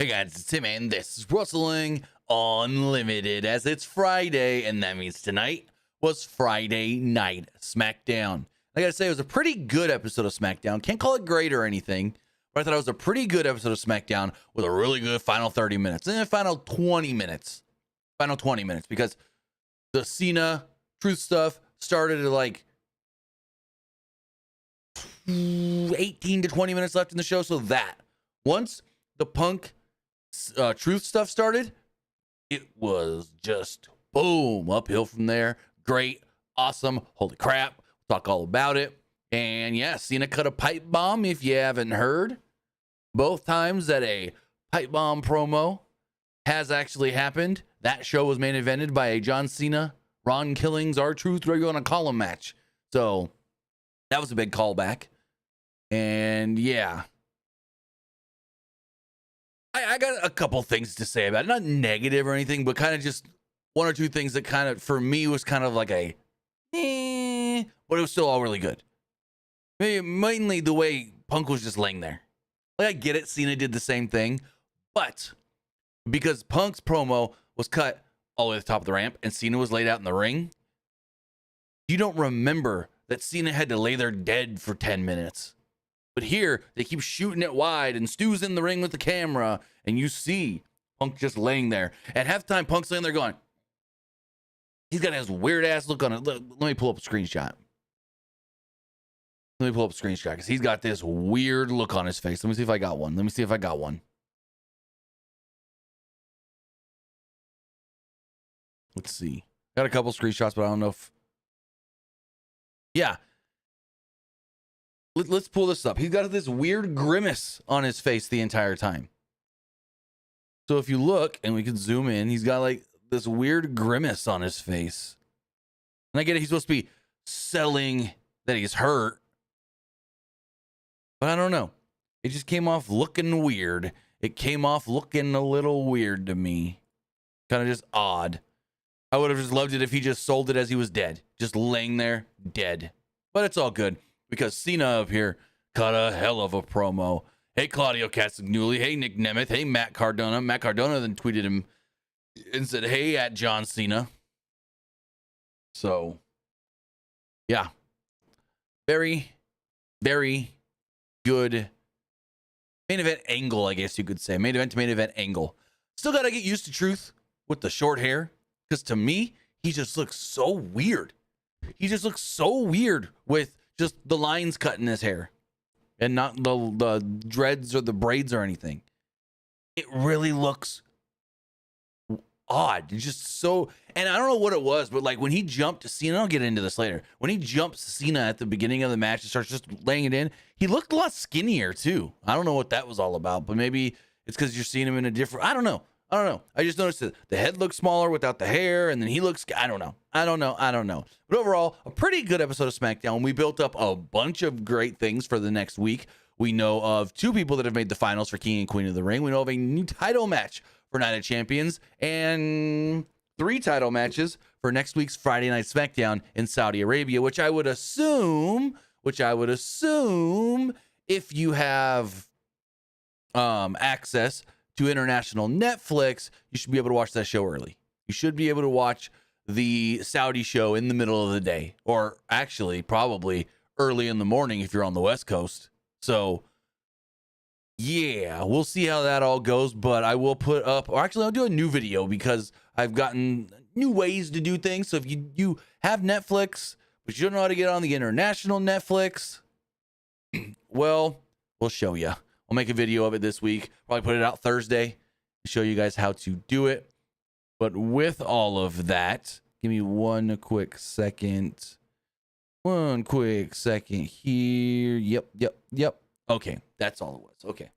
Hey guys, it's Tim and this is Wrestling Unlimited, as it's Friday, and that means tonight was Friday Night Smackdown. I gotta say, it was a pretty good episode of Smackdown. Can't call it great or anything, but I thought it was a pretty good episode of Smackdown with a really good final 30 minutes. And then final 20 minutes. Final 20 minutes, because the Cena truth stuff started at like 18 to 20 minutes left in the show. So that once the Punk truth stuff started, it was just boom, uphill from there. Great, awesome, holy crap. We'll talk all about it. And yeah, Cena cut a pipe bomb, if you haven't heard. Both times that a pipe bomb promo has actually happened. That show was main evented by a John Cena, Ron Killings, R-Truth, whatever you want to call him, match. So that was a big callback. And yeah, I got a couple things to say about it. Not negative or anything, but kind of just one or two things that kind of, for me, was kind of like a, but it was still all really good. Maybe mainly the way Punk was just laying there. Like, I get it, Cena did the same thing, but because Punk's promo was cut all the way to the top of the ramp and Cena was laid out in the ring, you don't remember that Cena had to lay there dead for 10 minutes. But here, they keep shooting it wide, and Stu's in the ring with the camera, and you see Punk just laying there. At halftime, Punk's laying there going, he's got his weird-ass look on it. Let me pull up a screenshot. Let me pull up a screenshot, because he's got this weird look on his face. Let me see if I got one. Let's see. Got a couple screenshots, but I don't know if... Yeah. Let's pull this up. He's got this weird grimace on his face the entire time. So if you look, and we can zoom in, he's got like this weird grimace on his face. And I get it, he's supposed to be selling that he's hurt. But I don't know. It just came off looking weird. It came off looking a little weird to me. Kind of just odd. I would have just loved it if he just sold it as he was dead. Just laying there, dead. But it's all good, because Cena up here cut a hell of a promo. Hey, Claudio Castagnoli. Hey, Nick Nemeth. Hey, Matt Cardona. Matt Cardona then tweeted him and said, hey, at John Cena. So, yeah. Very, very good main event angle, I guess you could say. Main event to main event angle. Still got to get used to Truth with the short hair, because to me, he just looks so weird. He just looks so weird with just the lines cut in his hair and not the dreads or the braids or anything. It really looks odd. It's just so, and I don't know what it was, but like when he jumped to Cena, I'll get into this later. When he jumps Cena at the beginning of the match and starts just laying it in, he looked a lot skinnier too. I don't know what that was all about, but maybe it's because you're seeing him in a different, I don't know. I just noticed that the head looks smaller without the hair, and then he looks, I don't know. But overall, a pretty good episode of SmackDown. We built up a bunch of great things for the next week. We know of 2 people that have made the finals for King and Queen of the Ring. We know of a new title match for Night of Champions, and 3 title matches for next week's Friday Night SmackDown in Saudi Arabia, which I would assume if you have access to international Netflix, you should be able to watch that show early. You should be able to watch the Saudi show in the middle of the day, or actually probably early in the morning if you're on the West Coast. So yeah, we'll see how that all goes, but I will put up, or actually I'll do a new video because I've gotten new ways to do things. So if you have Netflix, but you don't know how to get on the international Netflix, well, we'll show you. I'll make a video of it this week. Probably put it out Thursday to show you guys how to do it. But with all of that, give me one quick second. Here. Yep. Okay, that's all it was. Okay.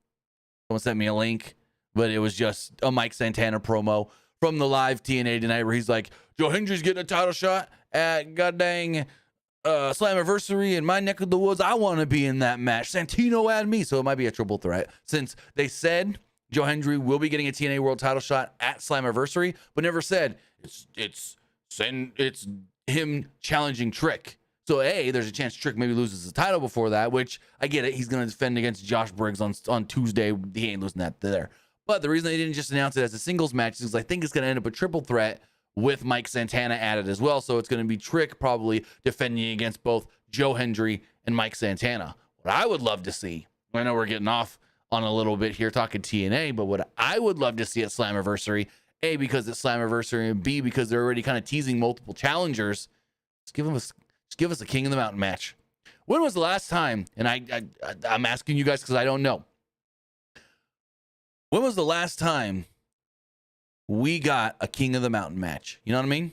Someone sent me a link, but it was just a Mike Santana promo from the live TNA tonight where he's like, Joe Hendry's getting a title shot at goddamn Slammiversary in my neck of the woods. I want to be in that match. Santino and me. So it might be a triple threat, since they said Joe Hendry will be getting a TNA World title shot at Slammiversary, but never said it's him challenging Trick. So there's a chance Trick maybe loses the title before that, which I get it. He's going to defend against Josh Briggs on Tuesday. He ain't losing that there. But the reason they didn't just announce it as a singles match is I think it's going to end up a triple threat with Mike Santana added as well. So it's going to be Trick probably defending against both Joe Hendry and Mike Santana. What I would love to see, I know we're getting off on a little bit here talking TNA, but what I would love to see at Slammiversary, A, because it's Slammiversary, and B, because they're already kind of teasing multiple challengers, just give us a King of the Mountain match. When was the last time, and I'm asking you guys because I don't know, when was the last time we got a King of the Mountain match? You know what I mean?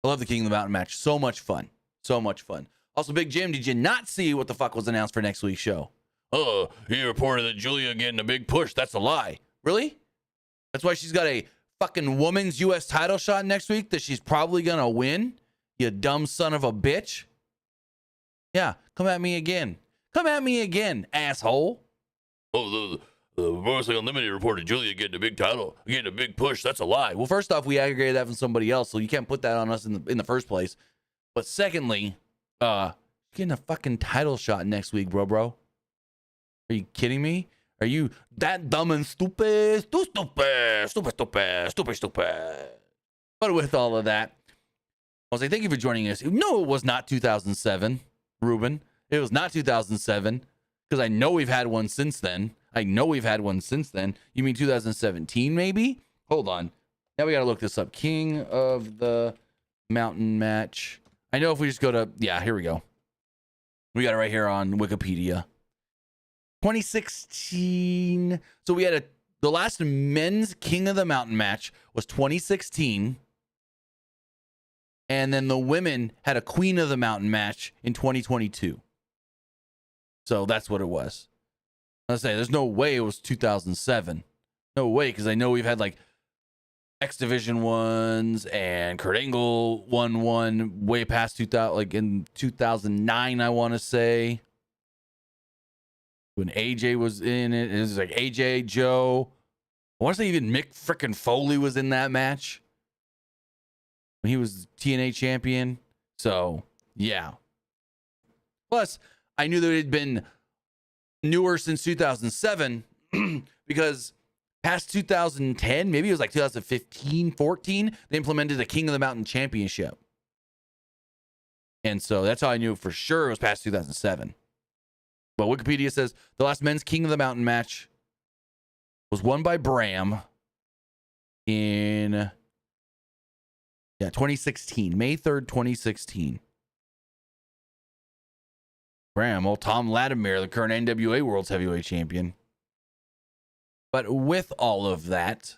I love the King of the Mountain match. So much fun. So much fun. Also, Big Jim, did you not see what the fuck was announced for next week's show? Oh, he reported that Julia getting a big push. That's a lie. Really? That's why she's got a fucking women's U.S. title shot next week that she's probably going to win? You dumb son of a bitch. Yeah, come at me again. Come at me again, asshole. Oh, the Wrestling Unlimited reported Julia getting a big title, getting a big push. That's a lie. Well, first off, we aggregated that from somebody else, so you can't put that on us in the first place. But secondly, getting a fucking title shot next week, bro. Are you kidding me? Are you that dumb and stupid? Stupid. But with all of that, I was like, thank you for joining us. No, it was not 2007, Ruben. It was not 2007, because I know we've had one since then. You mean 2017, maybe? Hold on. Now we got to look this up. King of the Mountain match. I know if we just go to, here we go. We got it right here on Wikipedia. 2016. So we had the last men's King of the Mountain match was 2016. And then the women had a Queen of the Mountain match in 2022. So that's what it was. I say there's no way it was 2007. No way, because I know we've had like X Division ones and Kurt Angle won one way past 2000, like in 2009, I want to say. When AJ was in it, it was like AJ, Joe. I want to say even Mick frickin' Foley was in that match when he was TNA champion. So, yeah. Plus, I knew that it had been newer since 2007 because past 2010, maybe it was like 2015, 14, they implemented the King of the Mountain Championship. And so that's how I knew for sure it was past 2007. But Wikipedia says the last men's King of the Mountain match was won by Bram in 2016, May 3rd, 2016. Bram, old Tom Latimer, the current NWA World's Heavyweight Champion. But with all of that,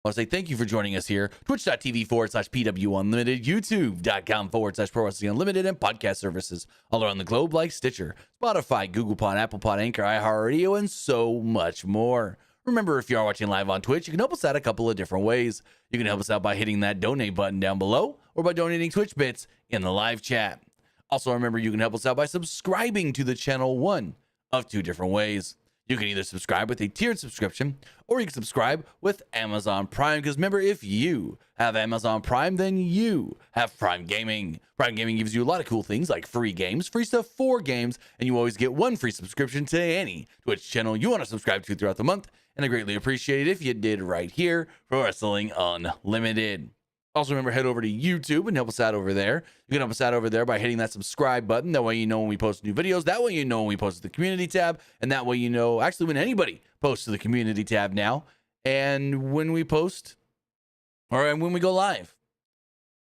I want to say thank you for joining us here. Twitch.tv/PWU Unlimited, YouTube.com/Pro Wrestling Unlimited, and podcast services all around the globe like Stitcher, Spotify, Google Pod, Apple Pod, Anchor, iHeartRadio, and so much more. Remember, if you are watching live on Twitch, you can help us out a couple of different ways. You can help us out by hitting that donate button down below or by donating Twitch bits in the live chat. Also, remember, you can help us out by subscribing to the channel one of two different ways. You can either subscribe with a tiered subscription, or you can subscribe with Amazon Prime. Because remember, if you have Amazon Prime, then you have Prime Gaming. Prime Gaming gives you a lot of cool things like free games, free stuff for games, and you always get one free subscription to any Twitch channel you want to subscribe to throughout the month. And I greatly appreciate it if you did right here for Wrestling Unlimited. Also, remember, head over to YouTube and help us out over there. You can help us out over there by hitting that subscribe button. That way you know when we post new videos. That way you know when we post to the community tab. And that way you know, actually, when anybody posts to the community tab now. And when we post, or when we go live.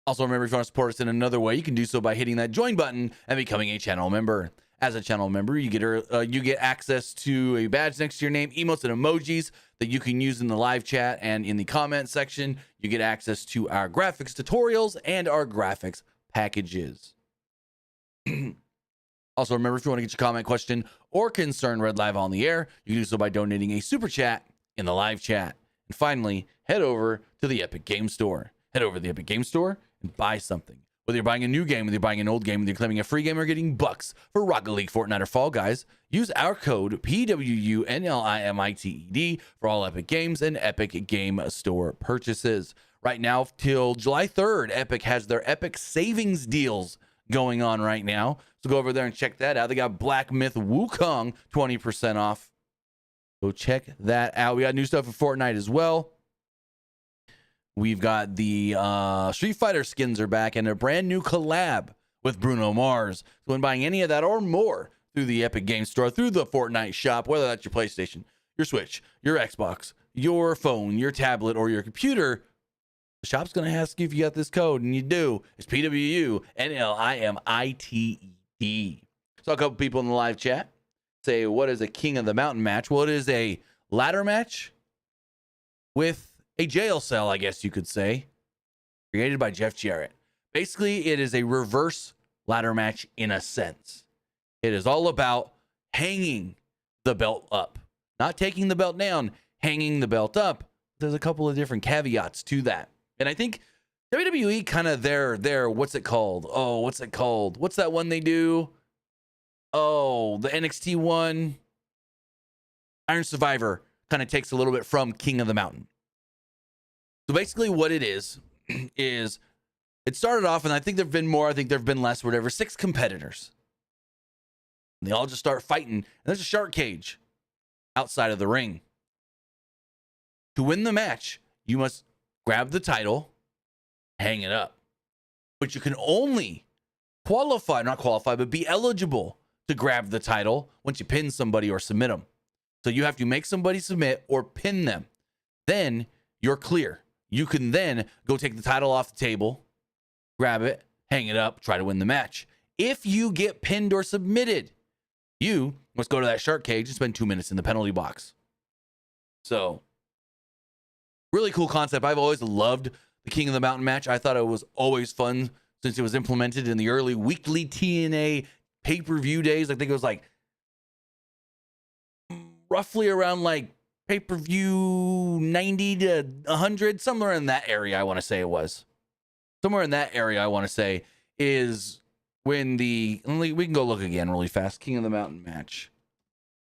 Also, remember, if you want to support us in another way, you can do so by hitting that join button and becoming a channel member. As a channel member, you get access to a badge next to your name, emotes and emojis that you can use in the live chat and in the comment section. You get access to our graphics tutorials and our graphics packages. Also, remember, if you want to get your comment, question, or concern read live on the air, you can do so by donating a super chat in the live chat. And finally, head over to the Epic Game Store. Head over to the Epic Game Store and buy something. Whether you're buying a new game, whether you're buying an old game, whether you're claiming a free game or getting bucks for Rocket League, Fortnite, or Fall Guys, use our code PWUNLIMITED for all Epic Games and Epic Game Store purchases. Right now, till July 3rd, Epic has their Epic Savings deals going on right now. So go over there and check that out. They got Black Myth Wukong 20% off. Go check that out. We got new stuff for Fortnite as well. We've got the Street Fighter skins are back and a brand new collab with Bruno Mars. So when buying any of that or more through the Epic Games Store, through the Fortnite shop, whether that's your PlayStation, your Switch, your Xbox, your phone, your tablet, or your computer, the shop's going to ask you if you got this code, and you do. It's PWU NLIMITED. So a couple people in the live chat say, what is a King of the Mountain match? Well, it is a ladder match with a jail cell, I guess you could say, created by Jeff Jarrett. Basically, it is a reverse ladder match in a sense. It is all about hanging the belt up, not taking the belt down, hanging the belt up. There's a couple of different caveats to that. And I think WWE kind of their what's it called? Oh, what's it called? What's that one they do? Oh, the NXT one. Iron Survivor kind of takes a little bit from King of the Mountain. So basically what it is it started off, and I think there've been more, I think there've been less, whatever, 6 competitors. And they all just start fighting, and there's a shark cage outside of the ring. To win the match, you must grab the title, hang it up. But you can only not qualify, but be eligible to grab the title once you pin somebody or submit them. So you have to make somebody submit or pin them. Then you're clear. You can then go take the title off the table, grab it, hang it up, try to win the match. If you get pinned or submitted, you must go to that shark cage and spend 2 minutes in the penalty box. So, really cool concept. I've always loved the King of the Mountain match. I thought it was always fun since it was implemented in the early weekly TNA pay-per-view days. I think it was like roughly around like pay-per-view 90 to 100, somewhere in that area, I want to say it was. Somewhere in that area, I want to say, is when we can go look again really fast. King of the Mountain match.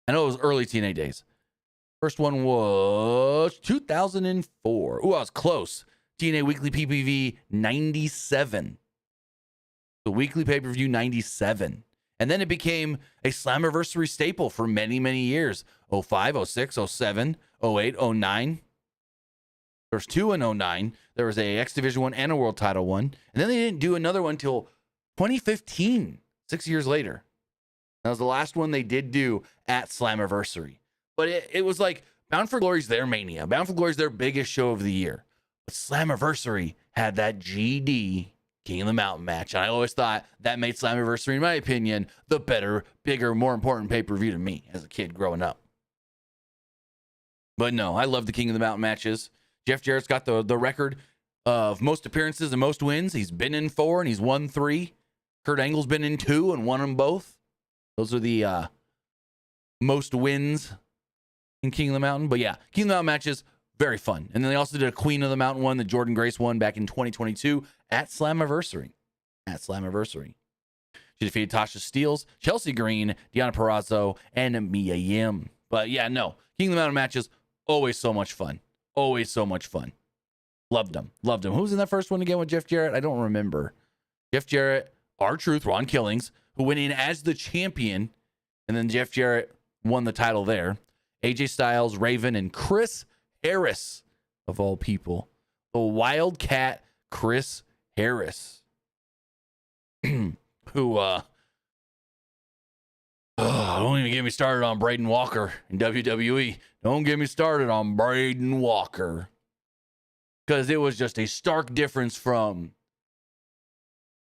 I know it was early TNA days. First one was 2004. Ooh, I was close. TNA Weekly PPV 97. The weekly pay-per-view 97. And then it became a Slammiversary staple for many, many years. 05, 06, 07, 08, 09. There's 2 in 09. There was a X Division 1 and a World Title 1. And then they didn't do another one until 2015, 6 years later. That was the last one they did do at Slammiversary. But it was like Bound for Glory's their mania. Bound for Glory's their biggest show of the year. But Slammiversary had that GD King of the Mountain match. And I always thought that made Slammiversary, in my opinion, the better, bigger, more important pay-per-view to me as a kid growing up. But no, I love the King of the Mountain matches. Jeff Jarrett's got the record of most appearances and most wins. He's been in 4 and he's won 3. Kurt Angle's been in 2 and won them both. Those are the most wins in King of the Mountain. But yeah, King of the Mountain matches, very fun. And then they also did a Queen of the Mountain one that Jordan Grace won back in 2022 at Slammiversary. She defeated Tasha Steelz, Chelsea Green, Deonna Purrazzo, and Mia Yim. But yeah, no. King of the Mountain matches, always so much fun. Always so much fun. Loved them. Who was in that first one again with Jeff Jarrett? I don't remember. Jeff Jarrett, R-Truth, Ron Killings, who went in as the champion. And then Jeff Jarrett won the title there. AJ Styles, Raven, and Chris Harris, of all people. The Wildcat Chris Harris. Who, don't even get me started on Braden Walker in WWE. Don't get me started on Braden Walker. Because it was just a stark difference from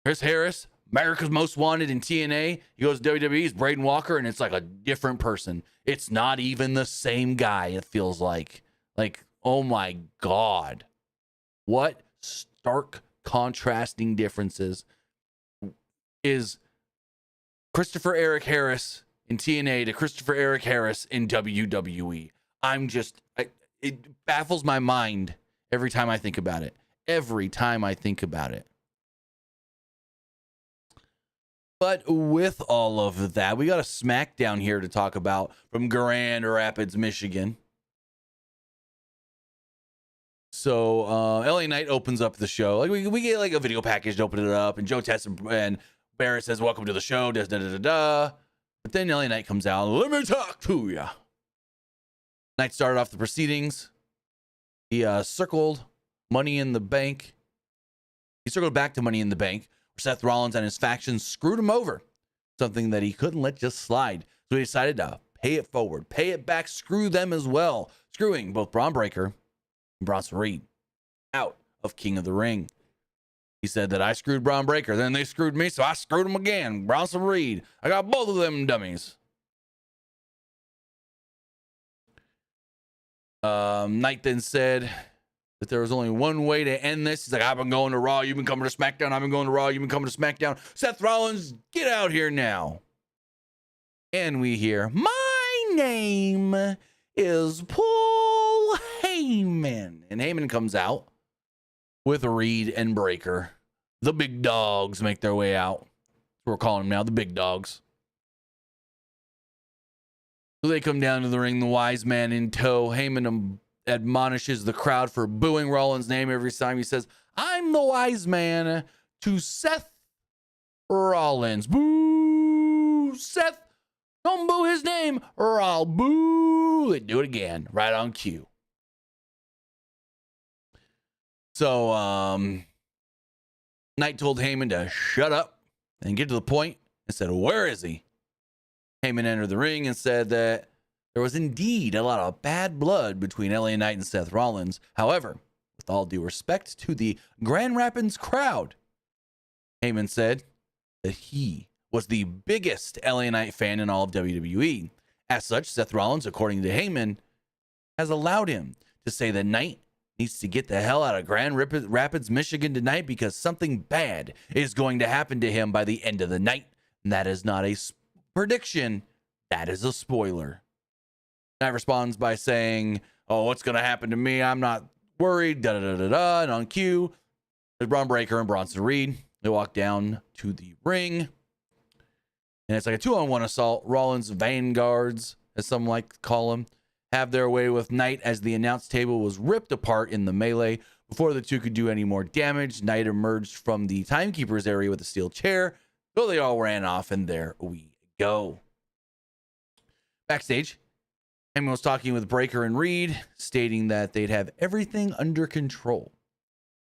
Chris Harris, America's Most Wanted in TNA. He goes to WWE's Braden Walker, and it's like a different person. It's not even the same guy, it feels like. Like, oh my God. What stark contrasting differences is Christopher Eric Harris in TNA to Christopher Eric Harris in WWE. It baffles my mind every time I think about it. But with all of that, we got a Smackdown here to talk about from Grand Rapids, Michigan. So LA Knight opens up the show. Like we get like a video package to open it up, and Joe Tess and Barrett says, "Welcome to the show." Da da da da da. But then LA Knight comes out. Let me talk to ya. Knight started off the proceedings. He circled Money in the Bank. He circled back to Money in the Bank, where Seth Rollins and his faction screwed him over, something that he couldn't let just slide. So he decided to pay it forward, pay it back, screw them as well, screwing both Braun Breaker and Bronson Reed out of King of the Ring. He said that I screwed Braun Breaker, then they screwed me, so I screwed them again. Bronson Reed, I got both of them dummies. Knight then said that there was only one way to end this. He's like, I've been going to Raw, you've been coming to SmackDown, I've been going to Raw, you've been coming to SmackDown. Seth Rollins, get out here now. And we hear, my name is Paul Heyman. And Heyman comes out with Reed and Breaker. The big dogs make their way out. We're calling them now the big dogs. So they come down to the ring, the wise man in tow. Heyman admonishes the crowd for booing Rollins' name every time he says, I'm the wise man to Seth Rollins. Boo! Seth, don't boo his name or I'll boo. They do it again, right on cue. So, Knight told Heyman to shut up and get to the point and said, where is he? Heyman entered the ring and said that there was indeed a lot of bad blood between LA Knight and Seth Rollins. However, with all due respect to the Grand Rapids crowd, Heyman said that he was the biggest LA Knight fan in all of WWE. As such, Seth Rollins, according to Heyman, has allowed him to say that Knight needs to get the hell out of Grand Rapids, Michigan tonight because something bad is going to happen to him by the end of the night. And that is not a prediction. That is a spoiler. Knight responds by saying, oh, what's going to happen to me? I'm not worried. Da-da-da-da-da. And on cue, there's Braun Breaker and Bronson Reed. They walk down to the ring. And it's like a 2-on-1 assault. Rollins vanguards, as some like to call them, have their way with Knight as the announce table was ripped apart in the melee. Before the two could do any more damage, Knight emerged from the timekeeper's area with a steel chair. So they all ran off, and there we go. Backstage, Heyman was talking with Breaker and Reed, stating that they'd have everything under control.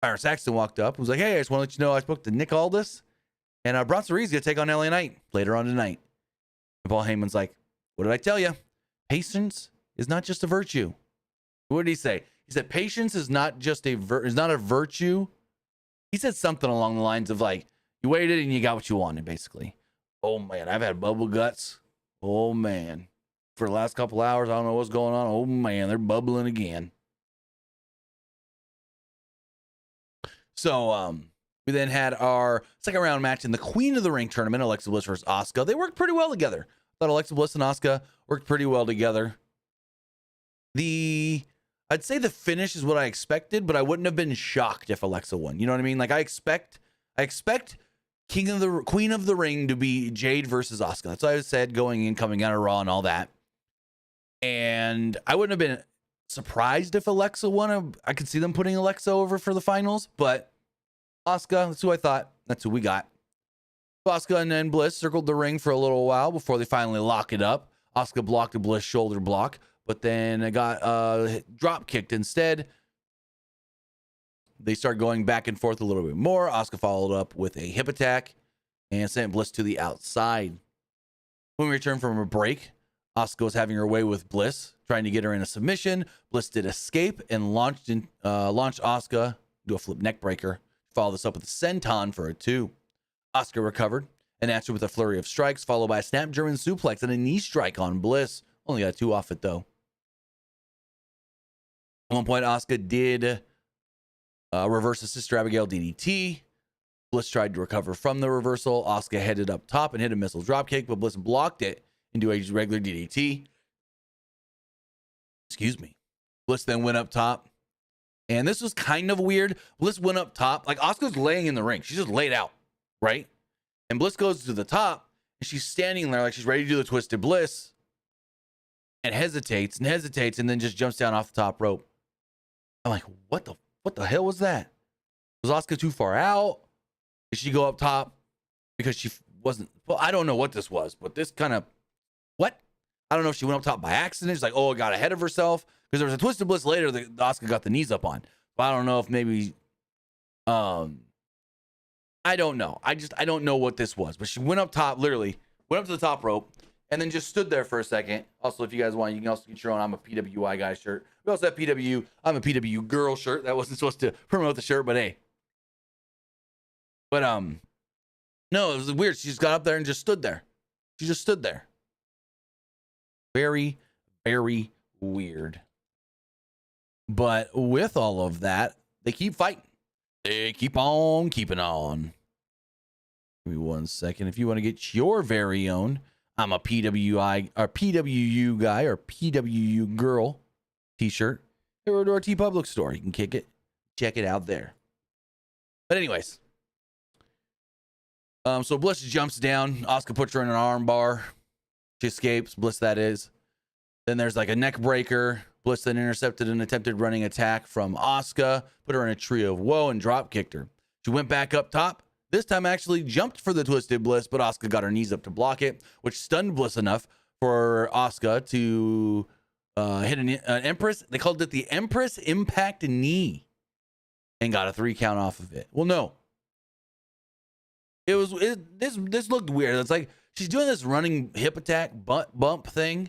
Byron Saxton walked up and was like, hey, I just want to let you know I spoke to Nick Aldis, and Bronson Reed's going to take on LA Knight later on tonight. And Paul Heyman's like, what did I tell you? Patience is not just a virtue. What did he say? He said patience is not just a virtue. He said something along the lines of like, you waited and you got what you wanted, basically. Oh man, I've had bubble guts. Oh man. For the last couple hours, I don't know what's going on. Oh man, they're bubbling again. So we then had our second round match in the Queen of the Ring tournament, Alexa Bliss versus Asuka. They worked pretty well together. I thought Alexa Bliss and Asuka worked pretty well together. I'd say the finish is what I expected, but I wouldn't have been shocked if Alexa won. You know what I mean? Like I expect Queen of the Ring to be Jade versus Asuka. That's what I said going in, coming out of Raw and all that. And I wouldn't have been surprised if Alexa won. I could see them putting Alexa over for the finals, but Asuka, that's who I thought. That's who we got. Asuka and then Bliss circled the ring for a little while before they finally lock it up. Asuka blocked a Bliss shoulder block, but then it got drop kicked instead. They start going back and forth a little bit more. Asuka followed up with a hip attack and sent Bliss to the outside. When we return from a break, Asuka was having her way with Bliss, trying to get her in a submission. Bliss did escape and launched Asuka into a flip neck breaker. Followed this up with a senton for a 2. Asuka recovered and answered with a flurry of strikes, followed by a snap German suplex and a knee strike on Bliss. Only got 2 off it though. At one point, Asuka did reverse a Sister Abigail DDT. Bliss tried to recover from the reversal. Asuka headed up top and hit a missile dropkick, but Bliss blocked it into a regular DDT. Excuse me. Bliss then went up top. And this was kind of weird. Bliss went up top. Like Asuka's laying in the ring. She's just laid out, right? And Bliss goes to the top and she's standing there like she's ready to do the Twisted Bliss and hesitates and then just jumps down off the top rope. I'm like, what the hell was that? Was Asuka too far out? Did she go up top because she wasn't? Well, I don't know what this was, but this kind of, what? I don't know if she went up top by accident. She's like, oh, got ahead of herself. Because there was a Twisted Bliss later that Asuka got the knees up on. But I don't know if maybe, I don't know. I don't know what this was. But she went up top, literally, went up to the top rope, and then just stood there for a second. Also, if you guys want, you can also get your own I'm a PWI guy shirt. We also have PWU, I'm a PWU girl shirt. That wasn't supposed to promote the shirt, but hey. But, no, it was weird. She just got up there and just stood there. She just stood there. Very, very weird. But with all of that, they keep fighting. They keep on keeping on. Give me 1 second. If you want to get your very own, I'm a PWI or PWU guy or PWU girl T-shirt, go to our TeePublic store. You can kick it. Check it out there. But anyways. So Bliss jumps down. Asuka puts her in an arm bar. She escapes. Bliss, that is. Then there's like a neck breaker. Bliss then intercepted an attempted running attack from Asuka, put her in a tree of woe, and drop kicked her. She went back up top. This time actually jumped for the Twisted Bliss, but Asuka got her knees up to block it, which stunned Bliss enough for Asuka to hit an Empress. They called it the Empress Impact Knee and got a 3 count off of it. Well, no. This looked weird. It's like she's doing this running hip attack bump thing,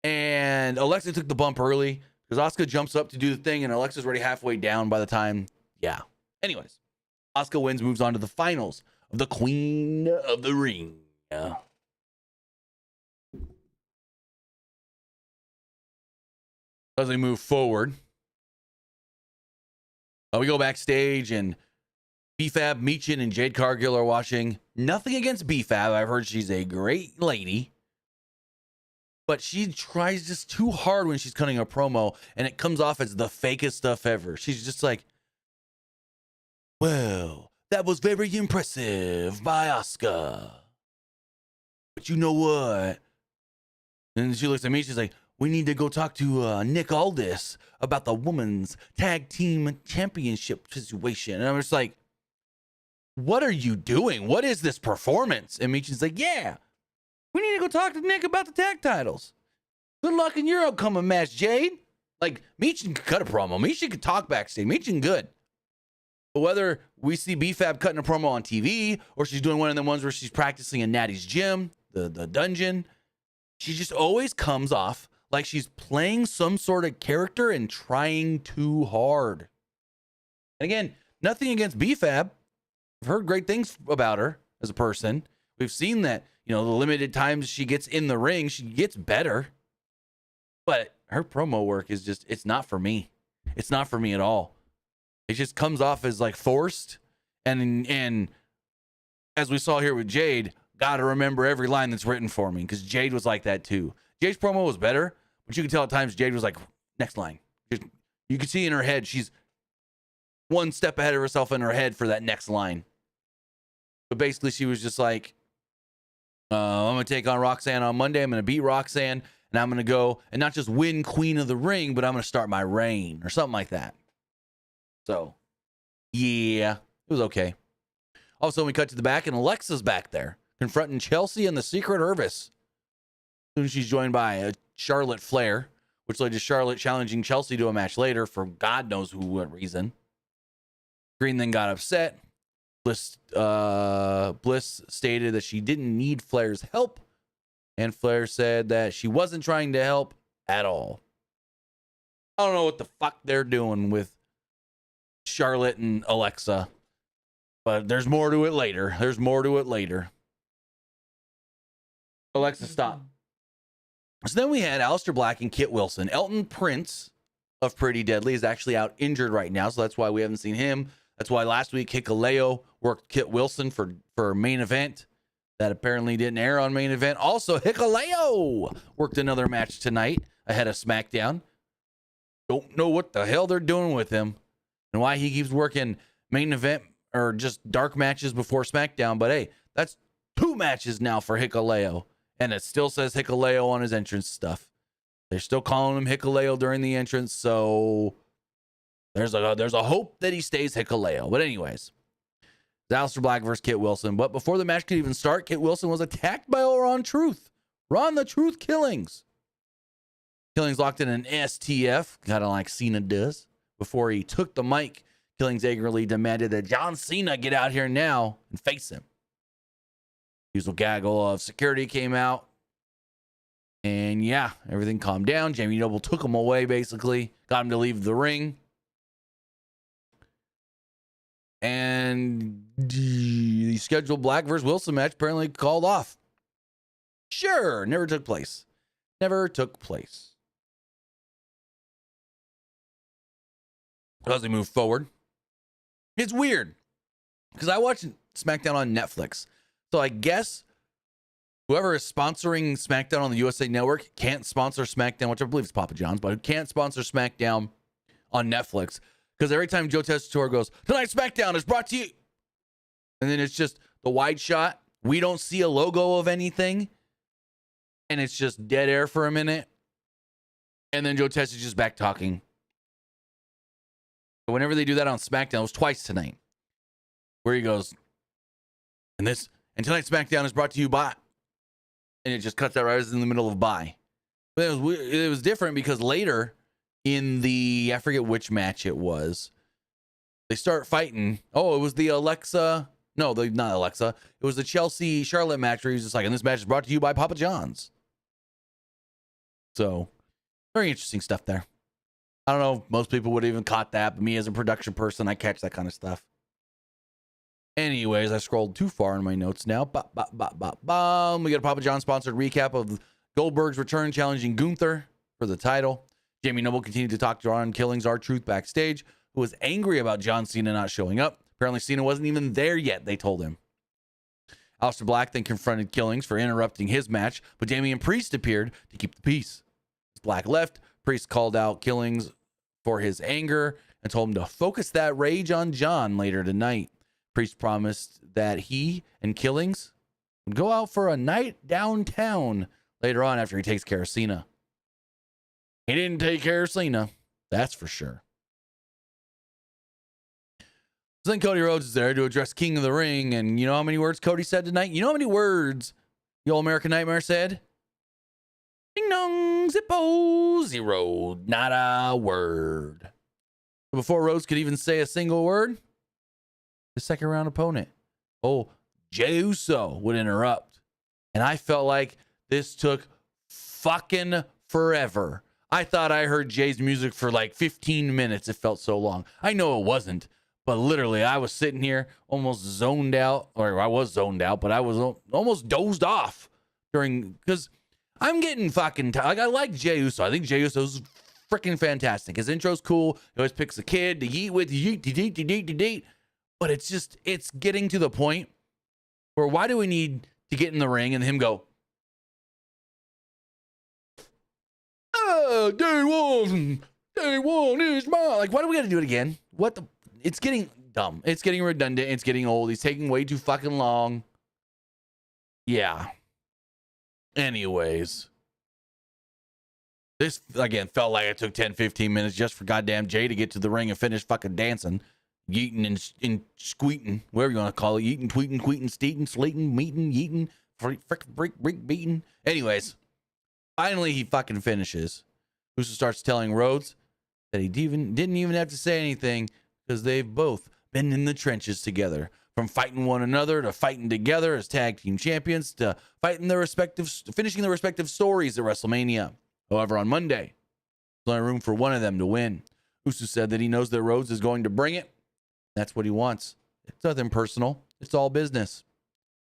and Alexa took the bump early because Asuka jumps up to do the thing, and Alexa's already halfway down by the time. Yeah. Anyways, Asuka wins, moves on to the finals of the Queen of the Ring. Yeah. As they move forward, we go backstage, and BFAB, Meechin, and Jade Cargill are watching. Nothing against BFAB. I've heard she's a great lady. But she tries just too hard when she's cutting a promo, and it comes off as the fakest stuff ever. She's just like, well, that was very impressive by Asuka. But you know what? And she looks at me, she's like, we need to go talk to Nick Aldis about the women's tag team championship situation. And I'm just like, what are you doing? What is this performance? And Meechin's like, yeah, we need to go talk to Nick about the tag titles. Good luck in your upcoming match, Jade. Like, Meechin could cut a promo. Meechin could talk backstage. Meechin good. But whether we see BFAB cutting a promo on TV or she's doing one of the ones where she's practicing in Natty's gym, the dungeon, she just always comes off like she's playing some sort of character and trying too hard. And again, nothing against BFAB. I've heard great things about her as a person. We've seen that, you know, the limited times she gets in the ring, she gets better. But her promo work is just, it's not for me. It's not for me at all. It just comes off as like forced. And as we saw here with Jade, got to remember every line that's written for me, because Jade was like that too. Jade's promo was better, but you could tell at times Jade was like, next line. You could see in her head, she's one step ahead of herself in her head for that next line. But basically, she was just like, I'm going to take on Roxanne on Monday. I'm going to beat Roxanne, and I'm going to go and not just win Queen of the Ring, but I'm going to start my reign or something like that. So, yeah, it was okay. Also, we cut to the back, and Alexa's back there confronting Chelsea and the Secret Service. Soon she's joined by Charlotte Flair, which led to Charlotte challenging Chelsea to a match later for God knows what reason. Green then got upset. Bliss stated that she didn't need Flair's help, and Flair said that she wasn't trying to help at all. I don't know what the fuck they're doing with Charlotte and Alexa, but there's more to it later. Alexa, stop. So then we had Aleister Black and Kit Wilson. Elton Prince of Pretty Deadly is actually out injured right now, so that's why we haven't seen him. That's why last week Hikuleo worked Kit Wilson for main event. That apparently didn't air on main event. Also, Hikuleo worked another match tonight ahead of Smackdown. Don't know what the hell they're doing with him and why he keeps working main event or just dark matches before Smackdown. But hey, that's 2 matches now for Hikuleo. And it still says Hikuleo on his entrance stuff. They're still calling him Hikuleo during the entrance, so there's a hope that he stays Hikuleo. But anyways, Aleister Black versus Kit Wilson. But before the match could even start, Kit Wilson was attacked by Ron Truth. Ron the Truth Killings. Killings locked in an STF, kind of like Cena does. Before he took the mic, Killings angrily demanded that John Cena get out here now and face him. Usual gaggle of security came out. And yeah, everything calmed down. Jamie Noble took him away, basically. Got him to leave the ring. And the scheduled Black versus Wilson match apparently called off. Sure, never took place. Never took place. As we move forward, it's weird because I watch SmackDown on Netflix. So I guess whoever is sponsoring SmackDown on the USA Network can't sponsor SmackDown, which I believe is Papa John's, but who can't sponsor SmackDown on Netflix. Because every time Joe Tessitore goes, tonight's SmackDown is brought to you. And then it's just the wide shot. We don't see a logo of anything. And it's just dead air for a minute. And then Joe Tess is just back talking. But whenever they do that on SmackDown, it was twice tonight. Where he goes, and tonight's SmackDown is brought to you by. And it just cuts out right in the middle of by. But it was different because later in the, I forget which match it was, they start fighting. Oh, it was the Alexa. No, not Alexa. It was the Chelsea Charlotte match where he was just like, and this match is brought to you by Papa John's. So, very interesting stuff there. I don't know if most people would have even caught that, but me as a production person, I catch that kind of stuff. Anyways, I scrolled too far in my notes now. We got a Papa John sponsored recap of Goldberg's return challenging Gunther for the title. Jamie Noble continued to talk to Ron Killings, R-Truth, backstage, who was angry about John Cena not showing up. Apparently, Cena wasn't even there yet, they told him. Aleister Black then confronted Killings for interrupting his match, but Damian Priest appeared to keep the peace. As Black left, Priest called out Killings for his anger and told him to focus that rage on John later tonight. Priest promised that he and Killings would go out for a night downtown later on after he takes care of Cena. He didn't take care of Cena, that's for sure. So then Cody Rhodes is there to address King of the Ring, and you know how many words Cody said tonight? You know how many words the All American Nightmare said? Ding dong, zippo, zero, not a word. Before Rhodes could even say a single word, his second round opponent, Jey Uso, would interrupt. And I felt like this took fucking forever. I thought I heard Jay's music for like 15 minutes. It felt so long. I know it wasn't, but literally I was sitting here almost zoned out, or I was zoned out, but I was almost dozed off because I'm getting fucking tired. Like, I like Jey Uso. I think Jey Uso's freaking fantastic. His intro's cool. He always picks a kid to yeet with, yeet. But it's getting to the point where why do we need to get in the ring and him go, day one is mine. Like, why do we got to do it again? It's getting dumb. It's getting redundant. It's getting old. He's taking way too fucking long. Yeah. Anyways. This, again, felt like it took 10, 15 minutes just for goddamn Jay to get to the ring and finish fucking dancing. Yeeting and squeeting, whatever you want to call it. Yeeting, tweeting, steeting, sleeting, meeting, yeeting, break, beating. Anyways, finally he fucking finishes. Uso starts telling Rhodes that he didn't even have to say anything because they've both been in the trenches together. From fighting one another to fighting together as tag team champions to finishing their respective stories at WrestleMania. However, on Monday, there's only room for one of them to win. Uso said that he knows that Rhodes is going to bring it. That's what he wants. It's nothing personal. It's all business.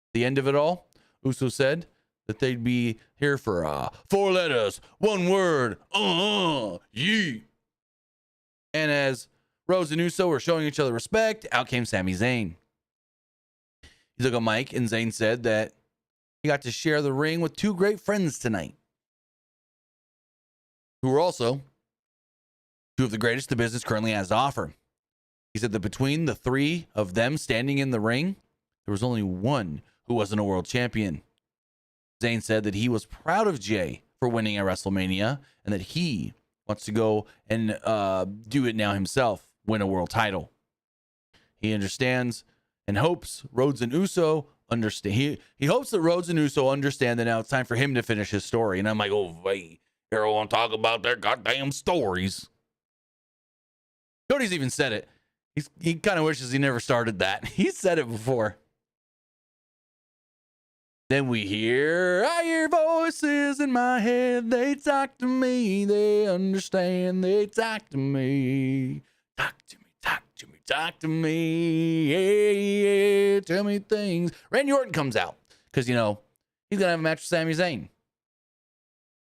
At the end of it all, Uso said that they'd be here for 4 letters, 1 word, yeet. And as Rhodes and Uso were showing each other respect, out came Sami Zayn. He took a mic and Zayn said that he got to share the ring with 2 great friends tonight, who were also 2 of the greatest the business currently has to offer. He said that between the 3 of them standing in the ring, there was only one who wasn't a world champion. Zayn said that he was proud of Jay for winning at WrestleMania and that he wants to go and do it now himself, win a world title. He understands and hopes Rhodes and Uso understand. He hopes that Rhodes and Uso understand that now it's time for him to finish his story. And I'm like, oh, wait. Everyone talk about their goddamn stories. Cody's even said it. He kind of wishes he never started that. He said it before. Then I hear voices in my head. They talk to me. They understand. They talk to me. Talk to me, talk to me, talk to me. Yeah, tell me things. Randy Orton comes out because, he's going to have a match with Sami Zayn.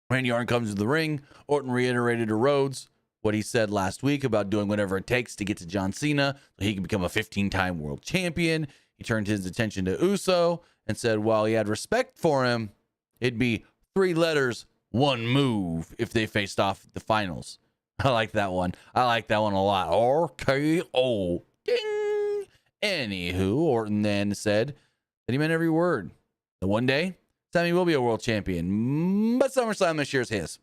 Randy Orton comes to the ring. Orton reiterated to Rhodes what he said last week about doing whatever it takes to get to John Cena so he can become a 15-time world champion. He turned his attention to Uso and said while he had respect for him, it'd be 3 letters, 1 move if they faced off at the finals. I like that one. I like that one a lot. RKO. Ding. Anywho, Orton then said that he meant every word. That one day, Sami will be a world champion, but SummerSlam this year is his.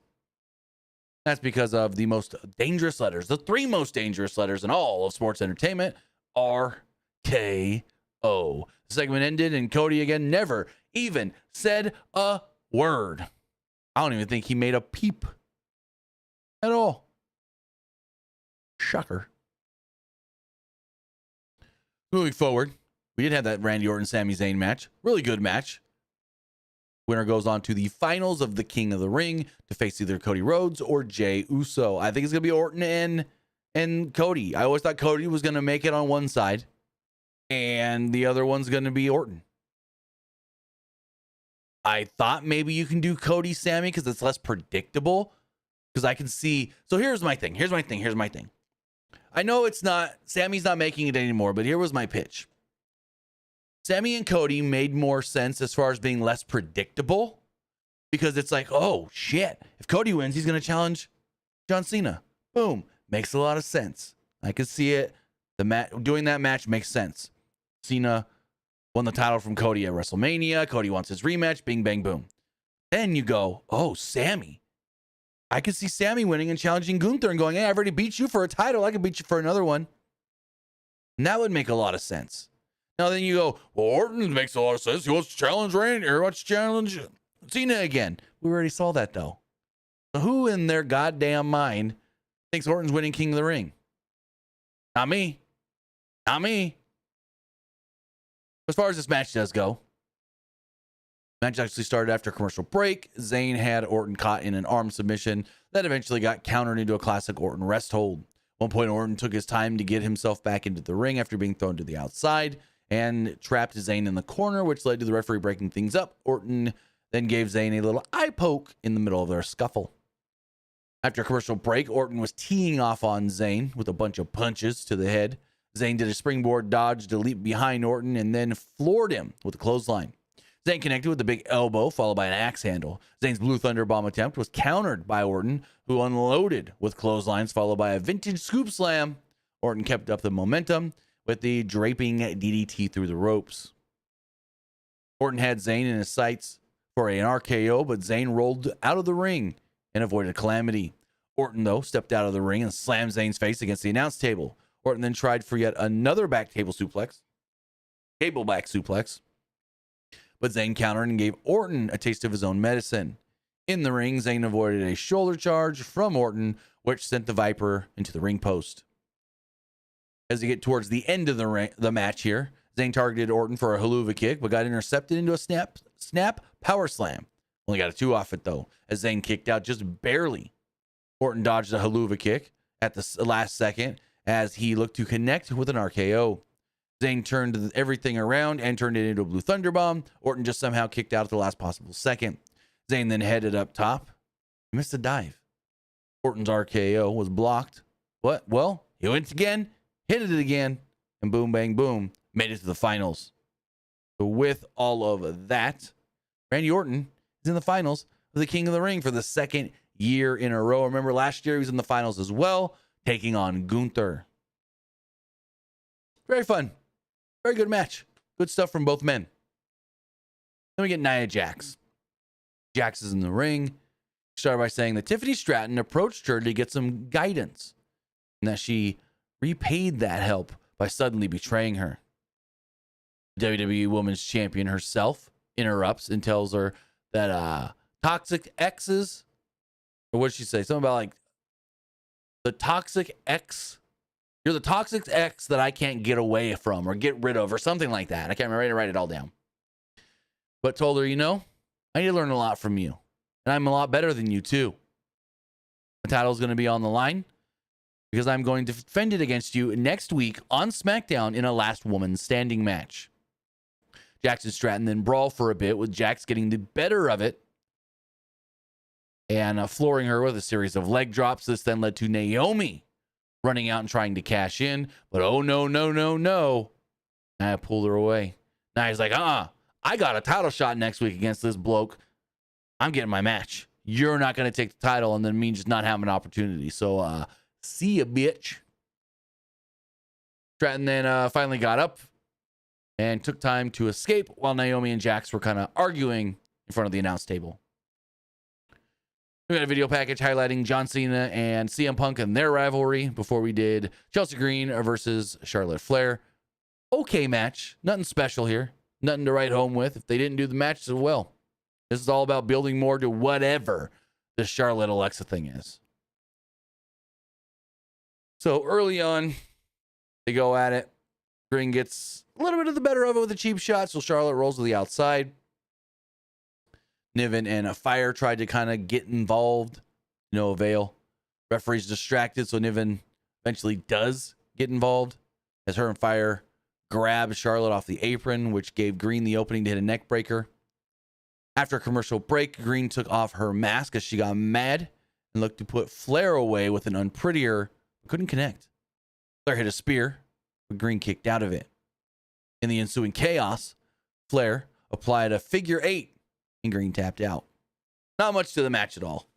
That's because of the most dangerous letters, the 3 most dangerous letters in all of sports entertainment, RKO. The segment ended, and Cody again never even said a word. I don't even think he made a peep at all. Shocker. Moving forward, we did have that Randy Orton Sami Zayn match. Really good match. Winner goes on to the finals of the King of the Ring to face either Cody Rhodes or Jey Uso. I think it's going to be Orton and Cody. I always thought Cody was going to make it on one side, and the other one's going to be Orton. I thought maybe you can do Cody Sami because it's less predictable. Because I can see. So here's my thing. I know Sami's not making it anymore, but here was my pitch. Sami and Cody made more sense as far as being less predictable because it's like, oh shit, if Cody wins, he's going to challenge John Cena. Boom. Makes a lot of sense. I could see it. Doing that match makes sense. Cena won the title from Cody at WrestleMania. Cody wants his rematch. Bing, bang, boom. Then you go, oh, Sami. I could see Sami winning and challenging Gunther and going, hey, I've already beat you for a title. I can beat you for another one. And that would make a lot of sense. Now then you go, well, Orton makes a lot of sense. He wants to challenge Randy or wants to challenge Cena again. We already saw that though. So who in their goddamn mind thinks Orton's winning King of the Ring? Not me. Not me. As far as this match does go, match actually started after a commercial break. Zayn had Orton caught in an arm submission that eventually got countered into a classic Orton rest hold. At one point, Orton took his time to get himself back into the ring after being thrown to the outside and trapped Zayn in the corner, which led to the referee breaking things up. Orton then gave Zayn a little eye poke in the middle of their scuffle. After a commercial break, Orton was teeing off on Zayn with a bunch of punches to the head. Zayn did a springboard dodge to leap behind Orton and then floored him with a clothesline. Zayn connected with a big elbow, followed by an axe handle. Zayn's Blue Thunder Bomb attempt was countered by Orton, who unloaded with clotheslines, followed by a vintage scoop slam. Orton kept up the momentum with the draping DDT through the ropes. Orton had Zayn in his sights for an RKO, but Zayn rolled out of the ring and avoided a calamity. Orton, though, stepped out of the ring and slammed Zayn's face against the announce table. Orton then tried for yet another cable back suplex. But Zayn countered and gave Orton a taste of his own medicine. In the ring, Zayn avoided a shoulder charge from Orton, which sent the Viper into the ring post. As you get towards the end of the match here, Zayn targeted Orton for a haluva kick, but got intercepted into a snap power slam. Only got a 2 off it, though, as Zayn kicked out just barely. Orton dodged a haluva kick at the last second as he looked to connect with an RKO. Zayn turned everything around and turned it into a Blue Thunder Bomb. Orton just somehow kicked out at the last possible second. Zayn then headed up top. He missed a dive. Orton's RKO was blocked. What? Well, he went again, hit it again, and boom, bang, boom, made it to the finals. So with all of that, Randy Orton is in the finals of the King of the Ring for the 2nd year in a row. Remember, last year he was in the finals as well, taking on Gunther. Very fun. Very good match. Good stuff from both men. Then we get Nia Jax. Jax is in the ring. She started by saying that Tiffany Stratton approached her to get some guidance and that she repaid that help by suddenly betraying her. WWE Women's Champion herself interrupts and tells her that toxic exes Or what did she say? Something about like the toxic ex. You're the toxic ex that I can't get away from or get rid of or something like that. I can't remember. I didn't write it all down. But told her, you know, I need to learn a lot from you. And I'm a lot better than you too. The title's going to be on the line because I'm going to defend it against you next week on Smackdown in a last woman standing match. Jax and Stratton then brawl for a bit, with Jax getting the better of it and flooring her with a series of leg drops. This then led to Naomi running out and trying to cash in, but oh no, no, no, no. I pulled her away. Now he's like, I got a title shot next week against this bloke. I'm getting my match. You're not going to take the title and then me just not have an opportunity. So, see ya, bitch. Stratton then finally got up and took time to escape while Naomi and Jax were kind of arguing in front of the announce table. We had a video package highlighting John Cena and CM Punk and their rivalry before we did Chelsea Green versus Charlotte Flair. Okay match. Nothing special here. Nothing to write home with. If they didn't do the match as well. This is all about building more to whatever the Charlotte Alexa thing is. So early on, they go at it. Green gets a little bit of the better of it with a cheap shot, so Charlotte rolls to the outside. Niven and Fire tried to kind of get involved. No avail. Referee's distracted, so Niven eventually does get involved as her and Fire grab Charlotte off the apron, which gave Green the opening to hit a neck breaker. After a commercial break, Green took off her mask as she got mad and looked to put Flair away with an unprettier, but couldn't connect. Flair hit a spear, but Green kicked out of it. In the ensuing chaos, Flair applied a figure 8 and Green tapped out. Not much to the match at all.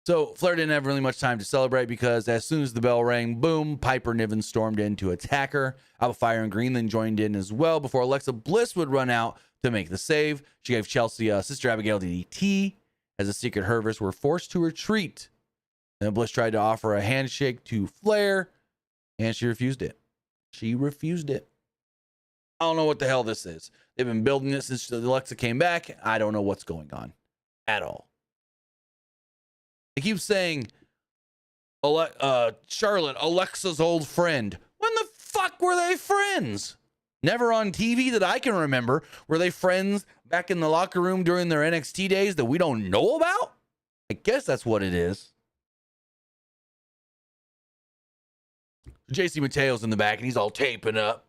So Flair didn't have really much time to celebrate because as soon as the bell rang, boom, Piper Niven stormed in to attack her. Alba Fire and Green then joined in as well before Alexa Bliss would run out to make the save. She gave Chelsea Sister Abigail DDT as the Secret Hervers were forced to retreat. Then Bliss tried to offer a handshake to Flair and she refused it. She refused it. I don't know what the hell this is. They've been building it since Alexa came back. I don't know what's going on at all. They keep saying, Charlotte, Alexa's old friend. When the fuck were they friends? Never on TV that I can remember. Were they friends back in the locker room during their NXT days that we don't know about? I guess that's what it is. JC Mateo's in the back and he's all taping up.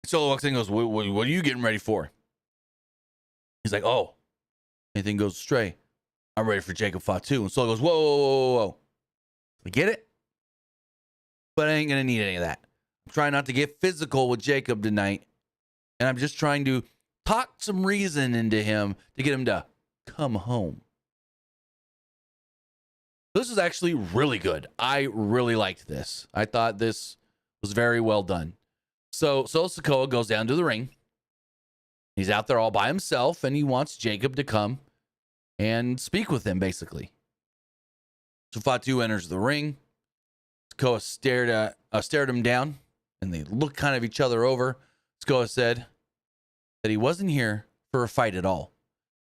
Solo walks in and goes, what are you getting ready for? He's like, oh, anything goes astray. I'm ready for Jacob Fatu. And Solo goes, whoa. I get it. But I ain't going to need any of that. I'm trying not to get physical with Jacob tonight. And I'm just trying to talk some reason into him to get him to come home. This is actually really good. I really liked this. I thought this was very well done. So Sikoa goes down to the ring. He's out there all by himself, and he wants Jacob to come and speak with him, basically. So Fatu enters the ring. Sikoa stared him down, and they looked kind of each other over. Sikoa said that he wasn't here for a fight at all,